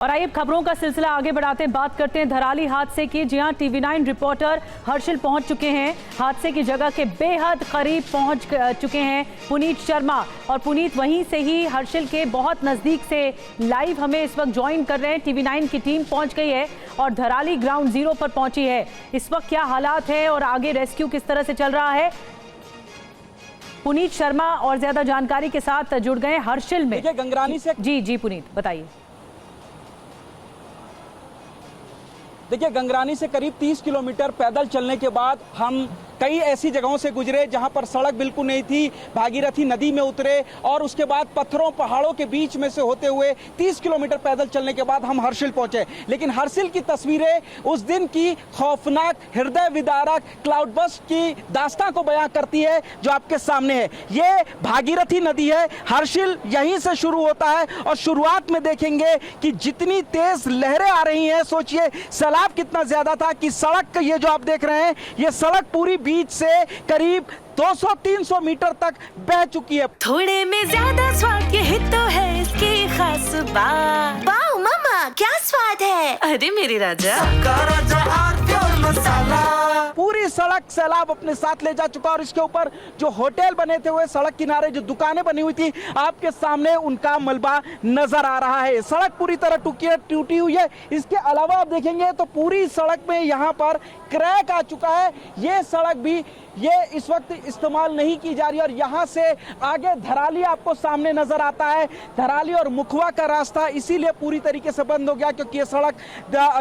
और आइए खबरों का सिलसिला आगे बढ़ाते हैं, बात करते हैं धराली हादसे की। जी हां, TV9 रिपोर्टर हर्षिल पहुंच चुके हैं। हादसे की जगह के बेहद करीब पहुंच चुके हैं पुनीत शर्मा, और पुनीत वहीं से ही हर्षिल के बहुत नजदीक से लाइव हमें इस वक्त ज्वाइन कर रहे हैं। TV9 की टीम पहुंच गई है और धराली ग्राउंड जीरो पर पहुंची है। इस वक्त क्या हालात है और आगे रेस्क्यू किस तरह से चल रहा है, पुनीत शर्मा और ज्यादा जानकारी के साथ जुड़ गए हर्षिल में। गंगरानी से जी पुनीत बताइए। देखिए, गंगरानी से करीब 30 किलोमीटर पैदल चलने के बाद हम कई ऐसी जगहों से गुजरे जहां पर सड़क बिल्कुल नहीं थी। भागीरथी नदी में उतरे और उसके बाद पत्थरों पहाड़ों के बीच में से होते हुए 30 किलोमीटर पैदल चलने के बाद हम हर्षिल पहुंचे। लेकिन हर्षिल की तस्वीरें उस दिन की खौफनाक, हृदय विदारक क्लाउड बस्ट की दास्तां को बयां करती है जो आपके सामने है। ये भागीरथी नदी है, हर्षिल यहीं से शुरू होता है और शुरुआत में देखेंगे कि जितनी तेज लहरें आ रही हैं, सोचिए सैलाब कितना ज्यादा था कि सड़क ये जो आप देख रहे हैं, ये सड़क पूरी बीच से करीब 200-300 मीटर तक बह चुकी है। थोड़े में ज्यादा स्वाद ये तो है इसकी खास बात। वाओ मामा, क्या स्वाद है। अरे मेरे राजा, पूरी सड़क सैलाब अपने साथ ले जा चुका और इसके ऊपर जो होटल बने थे हुए, सड़क किनारे जो दुकानें बनी हुई थी, आपके सामने उनका मलबा नजर आ रहा है। सड़क पूरी तरह टूटी हुई है। इसके अलावा आप देखेंगे तो पूरी सड़क में यहाँ पर क्रैक आ चुका है। ये सड़क भी ये इस वक्त इस्तेमाल नहीं की जा रही और यहाँ से आगे धराली आपको सामने नजर आता है। धराली और मुखवा का रास्ता इसीलिए पूरी तरीके से बंद हो गया क्योंकि ये सड़क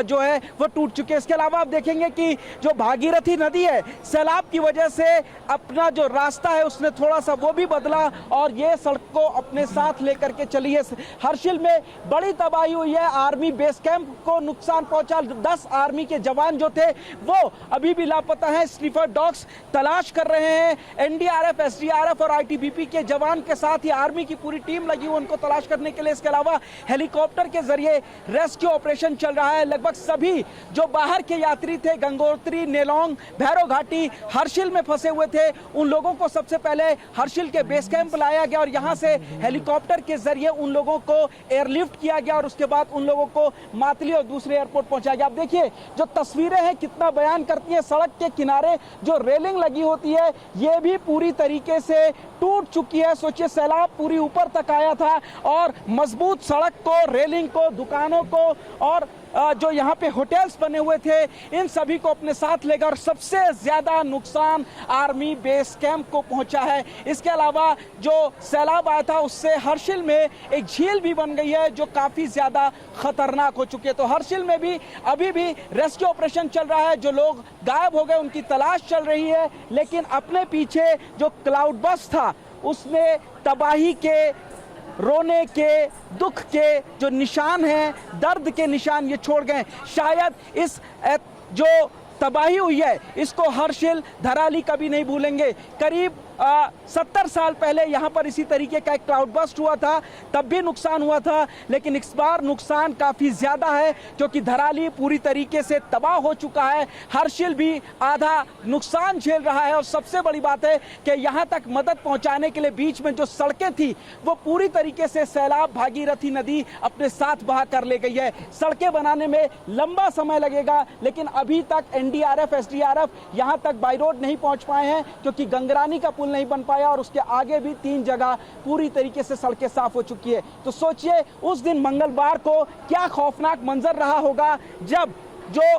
जो है वो टूट चुकी है। इसके अलावा आप देखेंगे कि जो भागीरथी नदी है, सैलाब की वजह से अपना जो रास्ता है उसने थोड़ा सा वो भी बदला और ये सड़क को अपने साथ लेकर के चली है। हर्षिल में बड़ी तबाही हुई है। आर्मी बेस कैंप को नुकसान पहुंचा। 10 आर्मी के जवान जो थे वो अभी भी लापता है। स्निफर डॉग्स तलाश कर रहे हैं। NDRF, SDRF और ITBP के जवान के साथ ही आर्मी की पूरी टीम लगी हुई उनको तलाश करने के लिए। इसके अलावा हेलीकॉप्टर के जरिए रेस्क्यू ऑपरेशन चल रहा है। लगभग सभी जो बाहर के यात्री थे, गंगोत्री, नेलोंग, भैरव घाटी, हर्षिल में फंसे हुए थे, उन लोगों को सबसे पहले हर्षिल के बेस कैंप लाया गया और यहाँ से हेलीकॉप्टर के जरिए उन लोगों को एयरलिफ्ट किया गया और उसके बाद उन लोगों को मातली और दूसरे एयरपोर्ट पहुंचाया गया। आप देखिए जो तस्वीरें हैं कितना बयान करती हैं। सड़क के किनारे जो रेलिंग लगी होती है ये भी पूरी तरीके से टूट चुकी है। सोचिए सैलाब पूरी ऊपर तक आया था और मजबूत सड़क को, रेलिंग को, दुकानों को और जो यहाँ पे होटल्स बने हुए थे, इन सभी को अपने साथ लेकर सबसे ज्यादा नुकसान आर्मी बेस कैंप को पहुंचा है। इसके अलावा जो सैलाब आया था उससे हर्षिल में एक झील भी बन गई है जो काफी ज्यादा खतरनाक हो चुकी है। तो हर्षिल में भी अभी भी रेस्क्यू ऑपरेशन चल रहा है। जो लोग गायब हो गए उनकी तलाश चल रही है, लेकिन अपने पीछे जो क्लाउड बस्ट था उसने तबाही के, रोने के, दुख के जो निशान हैं, दर्द के निशान ये छोड़ गए। शायद इस जो तबाही हुई है इसको हर्षिल, धराली कभी नहीं भूलेंगे। करीब 70 साल पहले यहाँ पर इसी तरीके का एक क्लाउड बस्ट हुआ था, तब भी नुकसान हुआ था, लेकिन इस बार नुकसान काफ़ी ज़्यादा है क्योंकि धराली पूरी तरीके से तबाह हो चुका है। हर्षिल भी आधा नुकसान झेल रहा है और सबसे बड़ी बात है कि यहाँ तक मदद पहुँचाने के लिए बीच में जो सड़कें थी वो पूरी तरीके से सैलाब, भागीरथी नदी अपने साथ बहा कर ले गई है। सड़कें बनाने में लंबा समय लगेगा, लेकिन अभी तक NDRF, SDRF यहाँ तक बाई रोड नहीं पहुँच पाए हैं क्योंकि गंगरानी का पुल नहीं बन पाया और उसके आगे भी 3 जगह पूरी तरीके से सड़कें साफ हो चुकी है। तो सोचिए उस दिन मंगलवार को क्या खौफनाक मंजर रहा होगा जब जो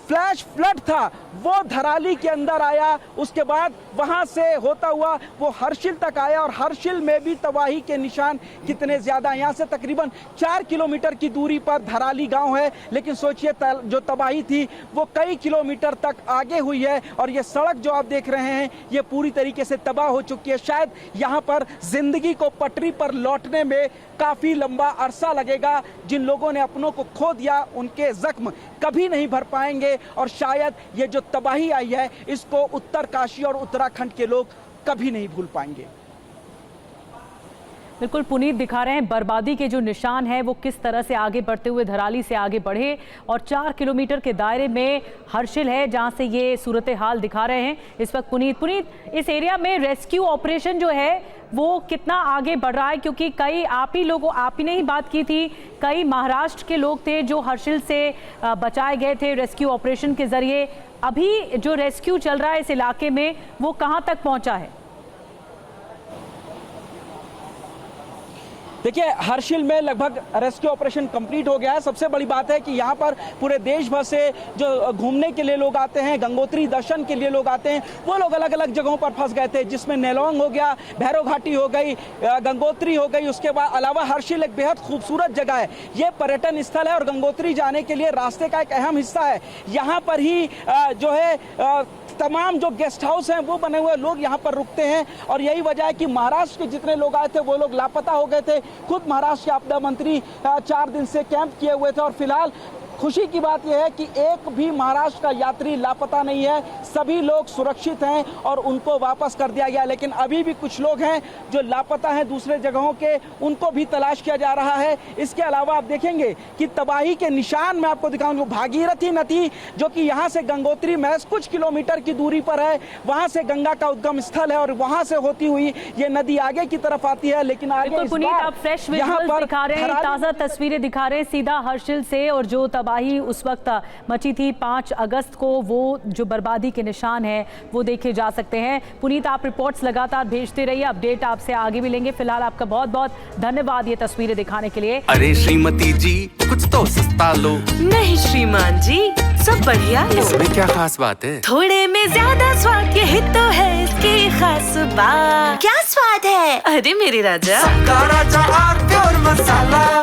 फ्लैश फ्लड था वो धराली के अंदर आया, उसके बाद वहां से होता हुआ वो हर्षिल तक आया और हर्षिल में भी तबाही के निशान कितने ज्यादा। यहाँ से तकरीबन 4 किलोमीटर की दूरी पर धराली गांव है, लेकिन सोचिए जो तबाही थी वो कई किलोमीटर तक आगे हुई है और ये सड़क जो आप देख रहे हैं ये पूरी तरीके से तबाह हो चुकी है। शायद यहाँ पर जिंदगी को पटरी पर लौटने में काफी लंबा अरसा लगेगा। जिन लोगों ने अपनों को खो दिया उनके जख्म कभी नहीं भर पाएंगे और शायद ये जो तबाही आई है इसको उत्तरकाशी और उत्तराखंड के लोग कभी नहीं भूल पाएंगे। बिल्कुल पुनीत दिखा रहे हैं बर्बादी के जो निशान हैं वो किस तरह से आगे बढ़ते हुए धराली से आगे बढ़े और 4 किलोमीटर के दायरे में हर्षिल है जहां से ये सूरत हाल दिखा रहे हैं इस वक्त पुनीत इस एरिया में रेस्क्यू ऑपरेशन जो है वो कितना आगे बढ़ रहा है, क्योंकि कई आप ही ने ही बात की थी, कई महाराष्ट्र के लोग थे जो हर्षिल से बचाए गए थे रेस्क्यू ऑपरेशन के जरिए। अभी जो रेस्क्यू चल रहा है इस इलाके में वो कहां तक पहुंचा है? देखिए, हर्षिल में लगभग रेस्क्यू ऑपरेशन कंप्लीट हो गया है। सबसे बड़ी बात है कि यहाँ पर पूरे देश भर से जो घूमने के लिए लोग आते हैं, गंगोत्री दर्शन के लिए लोग आते हैं, वो लोग अलग अलग जगहों पर फंस गए थे, जिसमें नेलोंग हो गया, भैरव घाटी हो गई, गंगोत्री हो गई। उसके बाद अलावा हर्षिल एक बेहद खूबसूरत जगह है, ये पर्यटन स्थल है और गंगोत्री जाने के लिए रास्ते का एक अहम हिस्सा है। यहाँ पर ही जो है तमाम जो गेस्ट हाउस हैं वो बने हुए, लोग यहाँ पर रुकते हैं और यही वजह है कि महाराष्ट्र के जितने लोग आए थे वो लोग लापता हो गए थे। खुद महाराष्ट्र के आपदा मंत्री 4 दिन से कैंप किए हुए थे और फिलहाल खुशी की बात यह है कि एक भी महाराष्ट्र का यात्री लापता नहीं है, सभी लोग सुरक्षित हैं और उनको वापस कर दिया गया। लेकिन अभी भी कुछ लोग हैं जो लापता हैं दूसरे जगहों के, उनको भी तलाश किया जा रहा है। इसके अलावा आप देखेंगे कि तबाही के निशान मैं आपको दिखाऊंगा। भागीरथी नदी जो कि यहाँ से गंगोत्री महज कुछ किलोमीटर की दूरी पर है, वहाँ से गंगा का उद्गम स्थल है और वहाँ से होती हुई ये नदी आगे की तरफ आती है। लेकिन आगे पुनीत आप फ्रेश विजुअल्स दिखा रहे हैं, ताज़ा तस्वीरें दिखा रहे हैं सीधा हर्षिल से, और जो तबाही उस वक्त मची थी 5 अगस्त को, वो जो बर्बादी के निशान है वो देखे जा सकते हैं। पुनीत आप रिपोर्ट्स लगातार भेजते रहिए, अपडेट आपसे आगे भी लेंगे। फिलहाल आपका बहुत बहुत धन्यवाद ये तस्वीरें दिखाने के लिए। अरे श्रीमती जी कुछ तो सस्ता लो। नहीं श्रीमान जी, सब बढ़िया लो। इसमें क्या खास बात है? थोड़े में ज्यादा स्वाद, यही तो है इसकी खास बात। क्या स्वाद है? अरे मेरे राजा, राजा और प्योर मसाला।